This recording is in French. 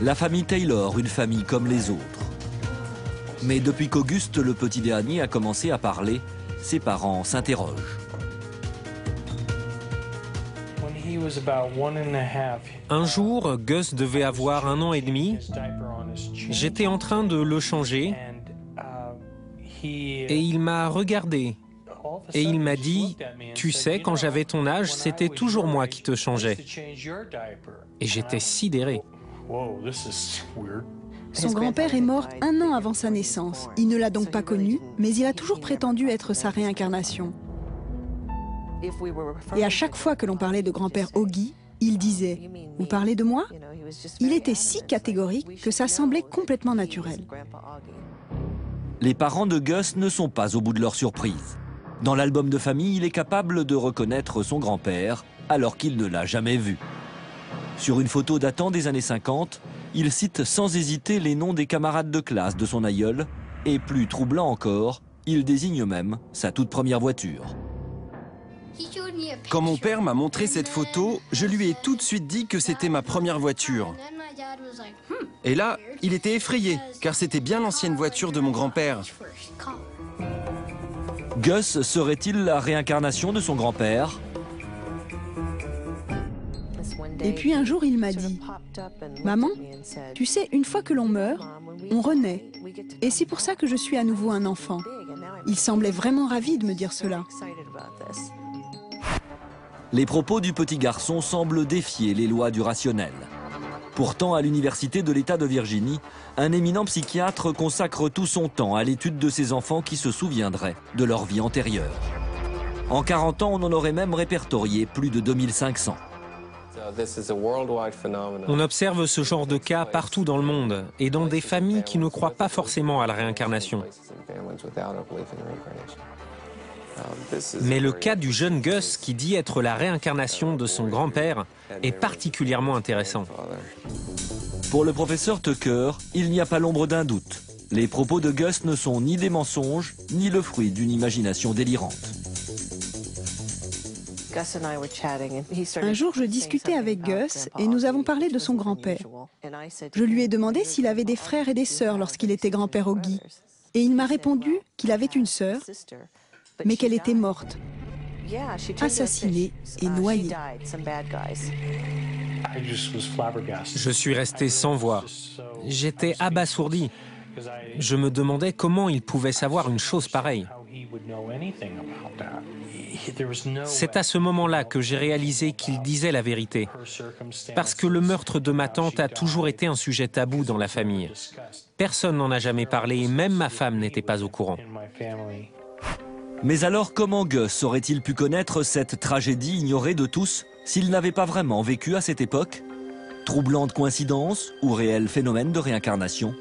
La famille Taylor, une famille comme les autres. Mais depuis qu'Auguste, le petit dernier, a commencé à parler, ses parents s'interrogent. Un jour, Gus devait avoir 1 an et demi. J'étais en train de le changer et il m'a regardé. Et il m'a dit, « Tu sais, quand j'avais ton âge, c'était toujours moi qui te changeais. » Et j'étais sidéré. Son grand-père est mort 1 an avant sa naissance. Il ne l'a donc pas connu, mais il a toujours prétendu être sa réincarnation. Et à chaque fois que l'on parlait de grand-père Augie, il disait « Vous parlez de moi ?» Il était si catégorique que ça semblait complètement naturel. Les parents de Gus ne sont pas au bout de leur surprise. Dans l'album de famille, il est capable de reconnaître son grand-père alors qu'il ne l'a jamais vu. Sur une photo datant des années 50, il cite sans hésiter les noms des camarades de classe de son aïeul et, plus troublant encore, il désigne même sa toute première voiture. Quand mon père m'a montré cette photo, je lui ai tout de suite dit que c'était ma première voiture. Et là, il était effrayé, car c'était bien l'ancienne voiture de mon grand-père. Gus serait-il la réincarnation de son grand-père? Et puis un jour, il m'a dit « Maman, tu sais, une fois que l'on meurt, on renaît. Et c'est pour ça que je suis à nouveau un enfant. » Il semblait vraiment ravi de me dire cela. Les propos du petit garçon semblent défier les lois du rationnel. Pourtant, à l'université de l'État de Virginie, un éminent psychiatre consacre tout son temps à l'étude de ces enfants qui se souviendraient de leur vie antérieure. En 40 ans, on en aurait même répertorié plus de 2500. On observe ce genre de cas partout dans le monde et dans des familles qui ne croient pas forcément à la réincarnation. Mais le cas du jeune Gus qui dit être la réincarnation de son grand-père est particulièrement intéressant. Pour le professeur Tucker, il n'y a pas l'ombre d'un doute. Les propos de Gus ne sont ni des mensonges, ni le fruit d'une imagination délirante. Un jour, je discutais avec Gus et nous avons parlé de son grand-père. Je lui ai demandé s'il avait des frères et des sœurs lorsqu'il était grand-père Augie. Et il m'a répondu qu'il avait une sœur, mais qu'elle était morte, assassinée et noyée. Je suis resté sans voix. J'étais abasourdi. Je me demandais comment il pouvait savoir une chose pareille. C'est à ce moment-là que j'ai réalisé qu'il disait la vérité. Parce que le meurtre de ma tante a toujours été un sujet tabou dans la famille. Personne n'en a jamais parlé et même ma femme n'était pas au courant. Mais alors comment Gus aurait-il pu connaître cette tragédie ignorée de tous s'il n'avait pas vraiment vécu à cette époque? Troublante coïncidence ou réel phénomène de réincarnation?